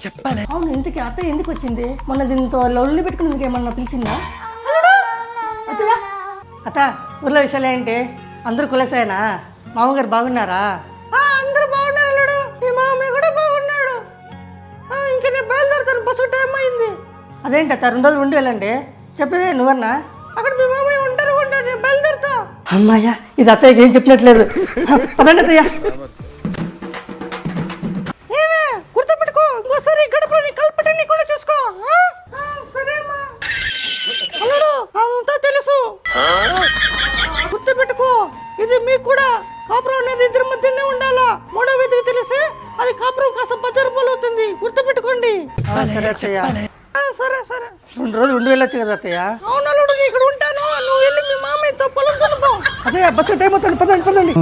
చెప్పాలి. అవును, ఇంతకీ అత్తయ్య ఎందుకు వచ్చింది? మొన్న దీంతో లొల్లి పెట్టుకుని ఏమన్నా పిలిచిందా? అత్తయ్య, అత్త, ఊర్లో విషయాలు ఏంటి? అందరూ కులసేనా? మామగారు బాగున్నారా? అందరూ బాగున్నారు అల్లుడు. మీ మామయ్య కూడా బాగున్నాడు. ఇంకా నేను బయలుదేరుతాను, బస్సు టైం అయింది. అదేంటి అత్త, 2 రోజులు ఉండి వెళ్ళండి. చెప్పేవే నువ్వన్నా. అక్కడ మీ మామయ్య ఉంటారు, నేను బయలుదేరుతా. అమ్మాయ్యా, ఇది అత్తయ్యకి ఏం చెప్పినట్లేదు. పదండి అత్తయ్య. ఏమే గుర్తుపెట్టుకో, ఇంకోసారి గడపని కల్పటని కూడా చూసుకో. సరే అమ్మా. అల్లుడు, అంతా తెలుసు. గుర్తుపెట్టుకో, ఇది మీకు కూడా కాపురం అనేది ఇద్దరి మధ్యనే ఉండాలా. 3వ వ్యక్తికి తెలిసి అది కాపురం కాస్త బజారు అవుతుంది. గుర్తుపెట్టుకోండి. సరే అత్తయ్య. సరే సరే, 2 రోజులు ఉండి వెళ్ళొచ్చు కదా అత్తయ్య. అవును అల్లుడు, నేను ఇక్కడ ఉంటాను, నువ్వు వెళ్ళి మీ మామయ్యతో పొలం దున్నుకో. అదే బస్సు టైం అవుతుంది, పదండి పదండి.